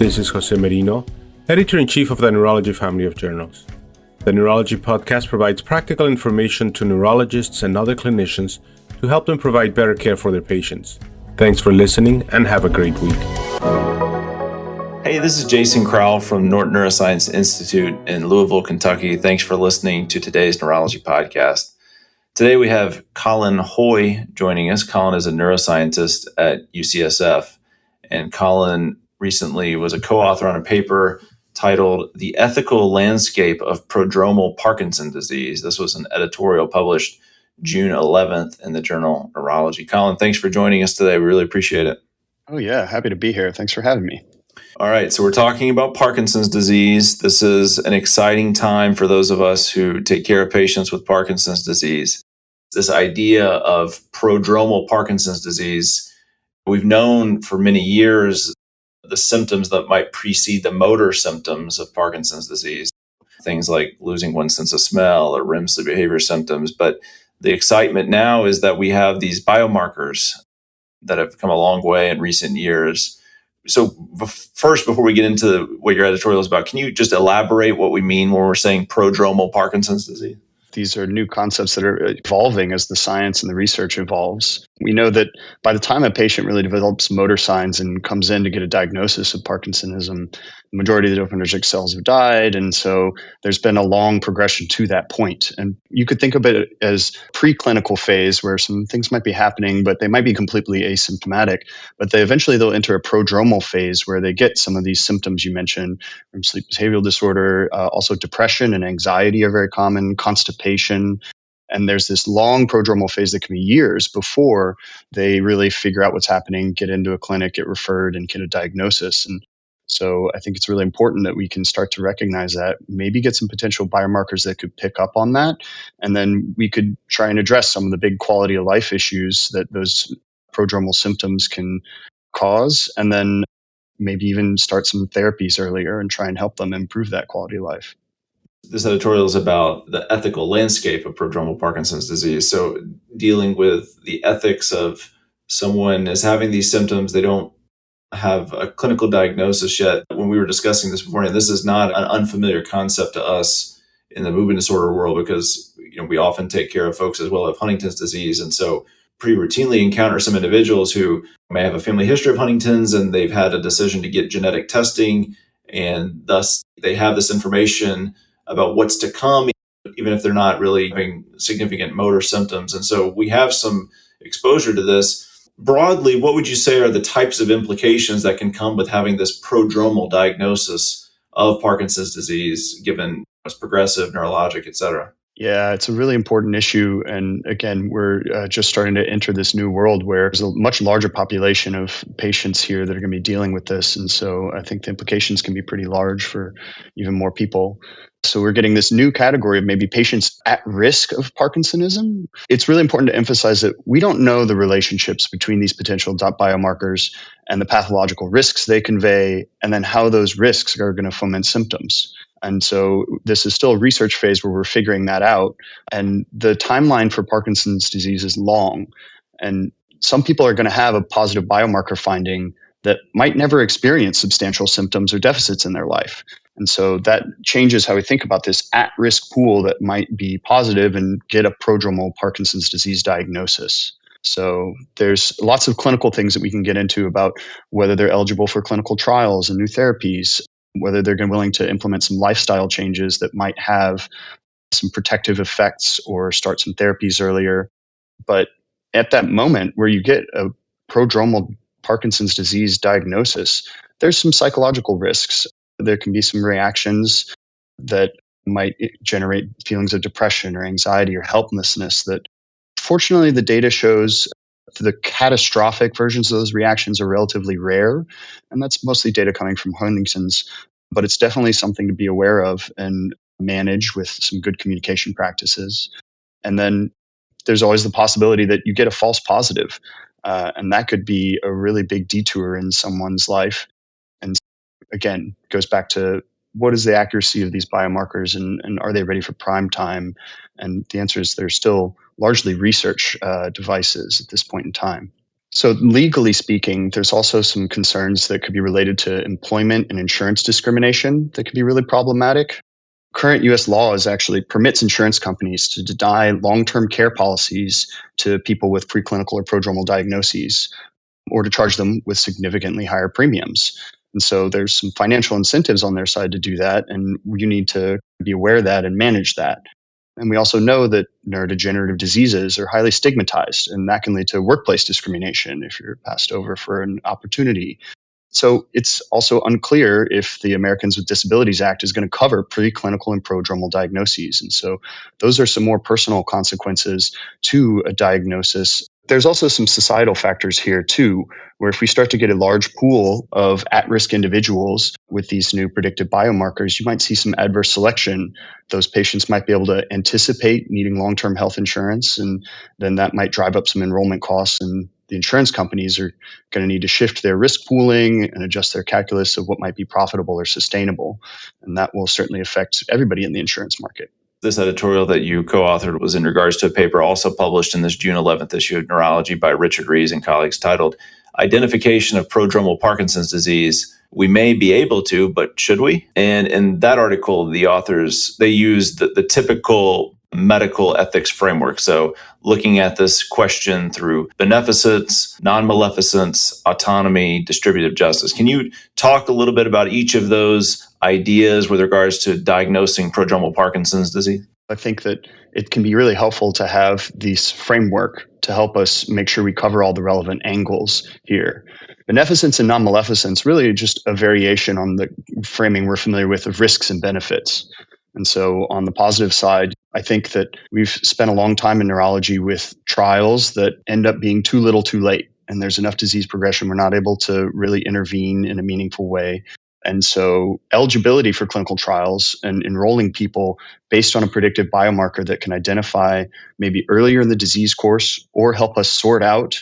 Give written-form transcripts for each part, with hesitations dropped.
This is Jose Merino, Editor-in-Chief of the Neurology family of journals. The Neurology podcast provides practical information to neurologists and other clinicians to help them provide better care for their patients. Thanks for listening and have a great week. Hey, this is Jason Crowell from Norton Neuroscience Institute in Louisville, Kentucky. Thanks for listening to today's Neurology podcast. Today we have Colin Hoy joining us. Colin is a neuroscientist at UCSF, and Colin recently was a co-author on a paper titled The Ethical Landscape of Prodromal Parkinson Disease. This was an editorial published June 11th in the journal Neurology. Colin, thanks for joining us today. We really appreciate it. Oh yeah, happy to be here. Thanks for having me. All right, so we're talking about Parkinson's disease. This is an exciting time for those of us who take care of patients with Parkinson's disease. This idea of prodromal Parkinson's disease, we've known for many years the symptoms that might precede the motor symptoms of Parkinson's disease, things like losing one's sense of smell or REM sleep behavior symptoms. But the excitement now is that we have these biomarkers that have come a long way in recent years. So first, before we get into what your editorial is about, can you just elaborate what we mean when we're saying prodromal Parkinson's disease? These are new concepts that are evolving as the science and the research evolves. We know that by the time a patient really develops motor signs and comes in to get a diagnosis of Parkinsonism, the majority of the dopaminergic cells have died. And so there's been a long progression to that point. And you could think of it as preclinical phase where some things might be happening, but they might be completely asymptomatic. But they'll enter a prodromal phase where they get some of these symptoms you mentioned, from sleep behavioral disorder, also depression and anxiety are very common, constipation. And there's this long prodromal phase that can be years before they really figure out what's happening, get into a clinic, get referred, and get a diagnosis. And so I think it's really important that we can start to recognize that, maybe get some potential biomarkers that could pick up on that. And then we could try and address some of the big quality of life issues that those prodromal symptoms can cause. And then maybe even start some therapies earlier and try and help them improve that quality of life. This editorial is about the ethical landscape of prodromal Parkinson's disease. So dealing with the ethics of someone is having these symptoms, they don't have a clinical diagnosis yet. When we were discussing this before, and this is not an unfamiliar concept to us in the movement disorder world, because we often take care of folks as well have Huntington's disease. And so pretty routinely encounter some individuals who may have a family history of Huntington's and they've had a decision to get genetic testing, and thus they have this information about what's to come, even if they're not really having significant motor symptoms. And so we have some exposure to this. Broadly, what would you say are the types of implications that can come with having this prodromal diagnosis of Parkinson's disease, given it's progressive, neurologic, et cetera? Yeah, it's a really important issue. And again, we're just starting to enter this new world where there's a much larger population of patients here that are going to be dealing with this. And so I think the implications can be pretty large for even more people. So we're getting this new category of maybe patients at risk of Parkinsonism. It's really important to emphasize that we don't know the relationships between these potential biomarkers and the pathological risks they convey, and then how those risks are going to foment symptoms. And so this is still a research phase where we're figuring that out. And the timeline for Parkinson's disease is long. And some people are going to have a positive biomarker finding that might never experience substantial symptoms or deficits in their life. And so that changes how we think about this at-risk pool that might be positive and get a prodromal Parkinson's disease diagnosis. So there's lots of clinical things that we can get into about whether they're eligible for clinical trials and new therapies, whether they're willing to implement some lifestyle changes that might have some protective effects or start some therapies earlier. But at that moment where you get a prodromal Parkinson's disease diagnosis, there's some psychological risks. There can be some reactions that might generate feelings of depression or anxiety or helplessness that, fortunately, the data shows the catastrophic versions of those reactions are relatively rare. And that's mostly data coming from Huntington's. But it's definitely something to be aware of and manage with some good communication practices. And then there's always the possibility that you get a false positive. And that could be a really big detour in someone's life. And again, it goes back to what is the accuracy of these biomarkers and are they ready for prime time? And the answer is they're still largely research devices at this point in time. So, legally speaking, there's also some concerns that could be related to employment and insurance discrimination that could be really problematic. Current US laws actually permits insurance companies to deny long-term care policies to people with preclinical or prodromal diagnoses or to charge them with significantly higher premiums. And so there's some financial incentives on their side to do that, and you need to be aware of that and manage that. And we also know that neurodegenerative diseases are highly stigmatized, and that can lead to workplace discrimination if you're passed over for an opportunity. So it's also unclear if the Americans with Disabilities Act is going to cover preclinical and prodromal diagnoses. And so those are some more personal consequences to a diagnosis. There's also some societal factors here too, where if we start to get a large pool of at-risk individuals with these new predictive biomarkers, you might see some adverse selection. Those patients might be able to anticipate needing long-term health insurance, and then that might drive up some enrollment costs, and the insurance companies are going to need to shift their risk pooling and adjust their calculus of what might be profitable or sustainable. And that will certainly affect everybody in the insurance market. This editorial that you co-authored was in regards to a paper also published in this June 11th issue of Neurology by Richard Rees and colleagues titled Identification of Prodromal Parkinson's Disease. We may be able to, but should we? And in that article, the authors, they used the typical medical ethics framework. So looking at this question through beneficence, non-maleficence, autonomy, distributive justice. Can you talk a little bit about each of those ideas with regards to diagnosing prodromal Parkinson's disease? I think that it can be really helpful to have this framework to help us make sure we cover all the relevant angles here. Beneficence and non-maleficence really are just a variation on the framing we're familiar with of risks and benefits. And so on the positive side, I think that we've spent a long time in neurology with trials that end up being too little too late. And there's enough disease progression, we're not able to really intervene in a meaningful way. And so eligibility for clinical trials and enrolling people based on a predictive biomarker that can identify maybe earlier in the disease course or help us sort out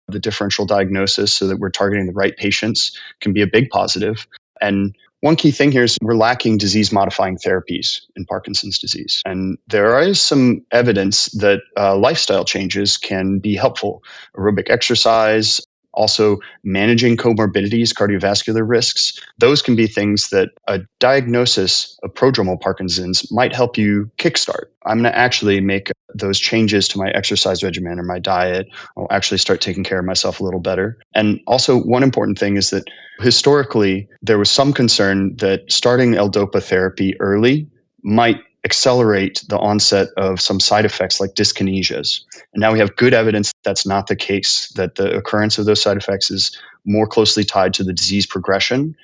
the differential diagnosis so that we're targeting the right patients can be a big positive. And one key thing here is we're lacking disease-modifying therapies in Parkinson's disease. And there is some evidence that lifestyle changes can be helpful. Aerobic exercise, also managing comorbidities, cardiovascular risks. Those can be things that a diagnosis of prodromal Parkinson's might help you kickstart. I'm going to actually make those changes to my exercise regimen or my diet. I'll actually start taking care of myself a little better. And also, one important thing is that historically, there was some concern that starting L-DOPA therapy early might accelerate the onset of some side effects like dyskinesias. And now we have good evidence that's not the case, that the occurrence of those side effects is more closely tied to the disease progression.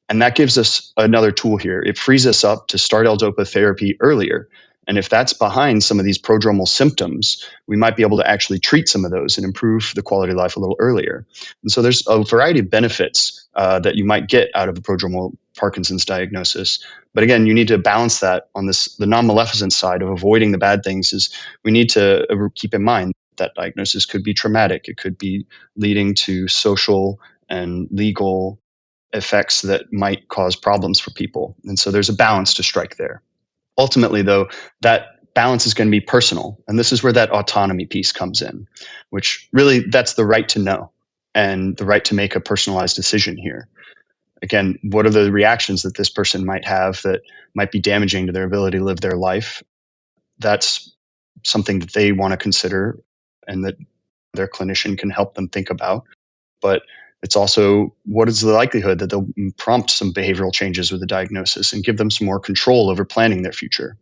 And that gives us another tool here. It frees us up to start L-DOPA therapy earlier. And if that's behind some of these prodromal symptoms, we might be able to actually treat some of those and improve the quality of life a little earlier. And so there's a variety of benefits that you might get out of the prodromal Parkinson's diagnosis. But again, you need to balance that on the non-maleficent side of avoiding the bad things. Is we need to keep in mind that diagnosis could be traumatic. It could be leading to social and legal effects that might cause problems for people. And so there's a balance to strike there. Ultimately, though, that balance is going to be personal. And this is where that autonomy piece comes in, which really that's the right to know and the right to make a personalized decision here. Again, what are the reactions that this person might have that might be damaging to their ability to live their life? That's something that they want to consider and that their clinician can help them think about. But it's also what is the likelihood that they'll prompt some behavioral changes with the diagnosis and give them some more control over planning their future.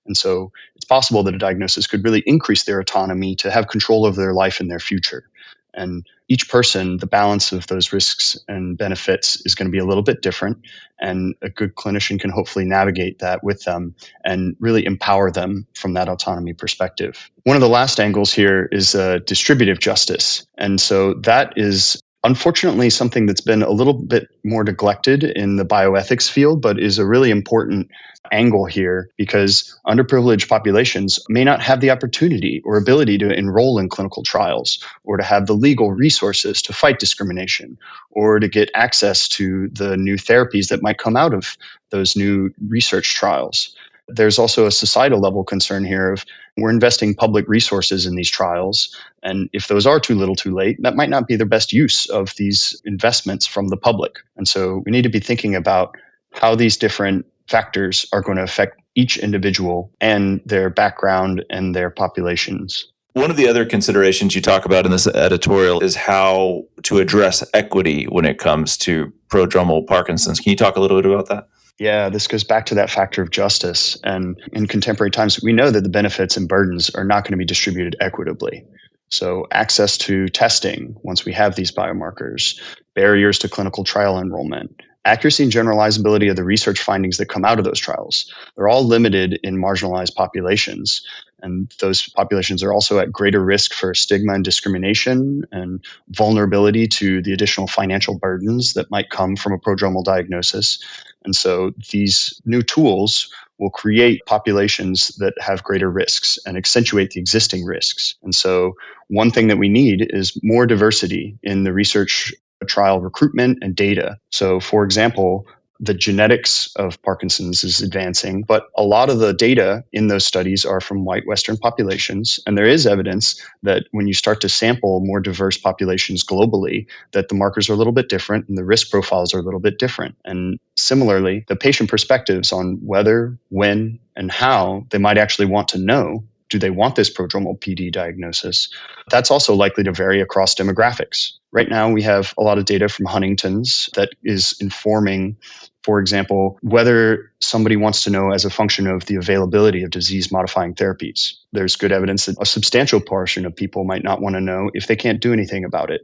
And so it's possible that a diagnosis could really increase their autonomy to have control over their life and their future. And each person, the balance of those risks and benefits is going to be a little bit different. And a good clinician can hopefully navigate that with them and really empower them from that autonomy perspective. One of the last angles here is distributive justice. And so that is unfortunately something that's been a little bit more neglected in the bioethics field, but is a really important angle here because underprivileged populations may not have the opportunity or ability to enroll in clinical trials or to have the legal resources to fight discrimination or to get access to the new therapies that might come out of those new research trials. There's also a societal level concern here of we're investing public resources in these trials. And if those are too little too late, that might not be the best use of these investments from the public. And so we need to be thinking about how these different factors are going to affect each individual and their background and their populations. One of the other considerations you talk about in this editorial is how to address equity when it comes to prodromal Parkinson's. Can you talk a little bit about that? Yeah, this goes back to that factor of justice. And in contemporary times, we know that the benefits and burdens are not going to be distributed equitably. So access to testing, once we have these biomarkers, barriers to clinical trial enrollment, accuracy and generalizability of the research findings that come out of those trials, they're all limited in marginalized populations. And those populations are also at greater risk for stigma and discrimination and vulnerability to the additional financial burdens that might come from a prodromal diagnosis. And so these new tools will create populations that have greater risks and accentuate the existing risks. And so one thing that we need is more diversity in the research trial recruitment and data. So for example, the genetics of Parkinson's is advancing, but a lot of the data in those studies are from white Western populations. And there is evidence that when you start to sample more diverse populations globally, that the markers are a little bit different and the risk profiles are a little bit different. And similarly, the patient perspectives on whether, when, and how they might actually want to know, do they want this prodromal PD diagnosis? That's also likely to vary across demographics. Right now, we have a lot of data from Huntington's that is informing, for example, whether somebody wants to know as a function of the availability of disease-modifying therapies. There's good evidence that a substantial portion of people might not want to know if they can't do anything about it,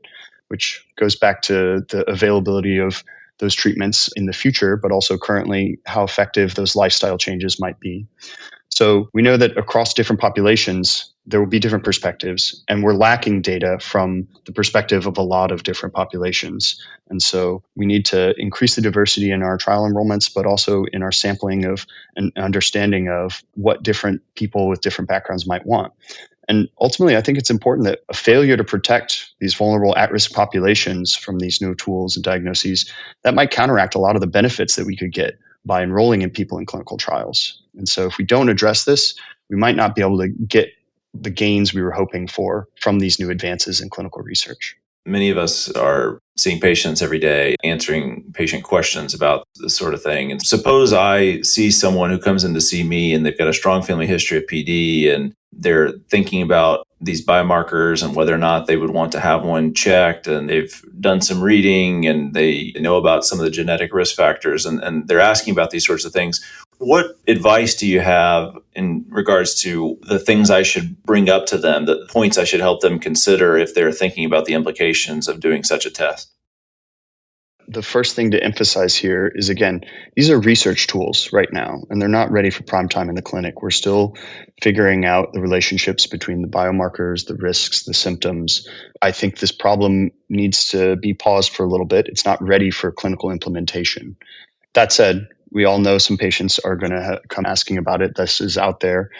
which goes back to the availability of those treatments in the future, but also currently how effective those lifestyle changes might be. So we know that across different populations, there will be different perspectives, and we're lacking data from the perspective of a lot of different populations. And so we need to increase the diversity in our trial enrollments, but also in our sampling of and understanding of what different people with different backgrounds might want. And ultimately, I think it's important that a failure to protect these vulnerable at-risk populations from these new tools and diagnoses, that might counteract a lot of the benefits that we could get by enrolling in people in clinical trials. And so if we don't address this, we might not be able to get the gains we were hoping for from these new advances in clinical research. Many of us are seeing patients every day, answering patient questions about this sort of thing. And suppose I see someone who comes in to see me and they've got a strong family history of PD and they're thinking about these biomarkers and whether or not they would want to have one checked, and they've done some reading and they know about some of the genetic risk factors and they're asking about these sorts of things. What advice do you have in regards to the things I should bring up to them, the points I should help them consider if they're thinking about the implications of doing such a test? The first thing to emphasize here is, again, these are research tools right now, and they're not ready for prime time in the clinic. We're still figuring out the relationships between the biomarkers, the risks, the symptoms. I think this problem needs to be paused for a little bit. It's not ready for clinical implementation. That said, we all know some patients are going to come asking about it. This is out there.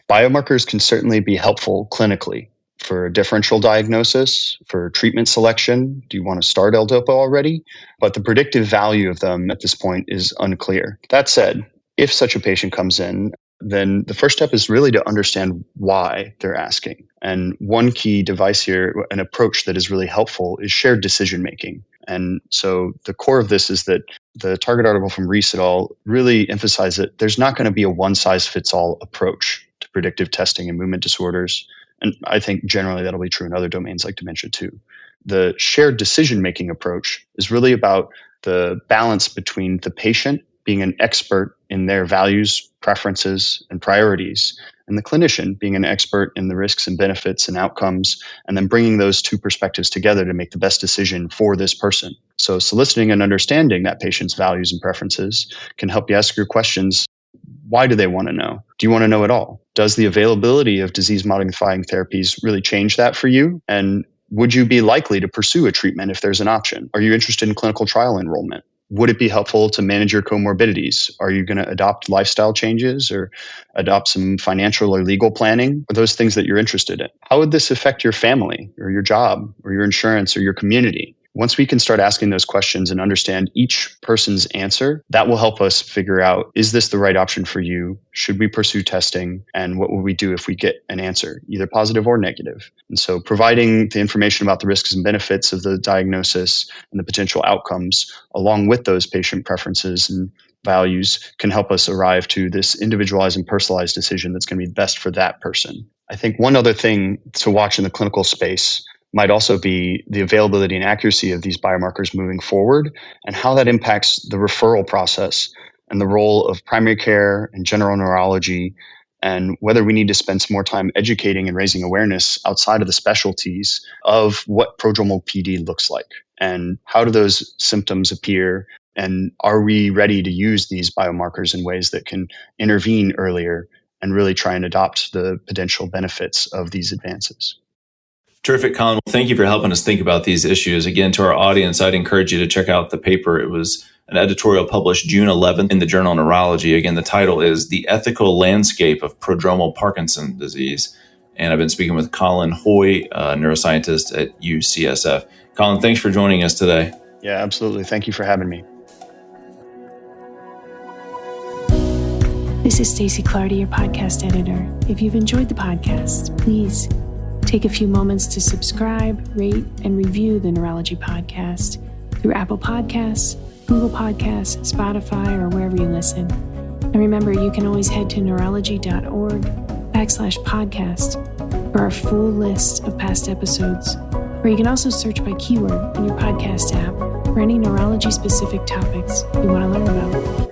Biomarkers can certainly be helpful clinically for differential diagnosis, for treatment selection. Do you want to start L-DOPA already? But the predictive value of them at this point is unclear. That said, if such a patient comes in, then the first step is really to understand why they're asking. And one key device here, an approach that is really helpful, is shared decision making. And so the core of this is that the Target article from Reese et al. Really emphasized that there's not going to be a one-size-fits-all approach to predictive testing in movement disorders. And I think generally that'll be true in other domains like dementia too. The shared decision-making approach is really about the balance between the patient being an expert in their values, preferences, and priorities, and the clinician being an expert in the risks and benefits and outcomes, and then bringing those two perspectives together to make the best decision for this person. So soliciting and understanding that patient's values and preferences can help you ask your questions. Why do they want to know? Do you want to know at all? Does the availability of disease-modifying therapies really change that for you? And would you be likely to pursue a treatment if there's an option? Are you interested in clinical trial enrollment? Would it be helpful to manage your comorbidities? Are you going to adopt lifestyle changes or adopt some financial or legal planning? Are those things that you're interested in? How would this affect your family or your job or your insurance or your community? Once we can start asking those questions and understand each person's answer, that will help us figure out, is this the right option for you? Should we pursue testing? And what will we do if we get an answer, either positive or negative? And so providing the information about the risks and benefits of the diagnosis and the potential outcomes, along with those patient preferences and values, can help us arrive to this individualized and personalized decision that's going to be best for that person. I think one other thing to watch in the clinical space might also be the availability and accuracy of these biomarkers moving forward and how that impacts the referral process and the role of primary care and general neurology, and whether we need to spend some more time educating and raising awareness outside of the specialties of what prodromal PD looks like and how do those symptoms appear, and are we ready to use these biomarkers in ways that can intervene earlier and really try and adopt the potential benefits of these advances. Terrific, Colin. Well, thank you for helping us think about these issues. Again, to our audience, I'd encourage you to check out the paper. It was an editorial published June 11th in the journal Neurology. Again, the title is The Ethical Landscape of Prodromal Parkinson Disease. And I've been speaking with Colin Hoy, a neuroscientist at UCSF. Colin, thanks for joining us today. Yeah, absolutely. Thank you for having me. This is Stacey Clardy, your podcast editor. If you've enjoyed the podcast, please take a few moments to subscribe, rate, and review the Neurology podcast through Apple Podcasts, Google Podcasts, Spotify, or wherever you listen. And remember, you can always head to neurology.org/podcast for our full list of past episodes, or you can also search by keyword in your podcast app for any neurology-specific topics you want to learn about.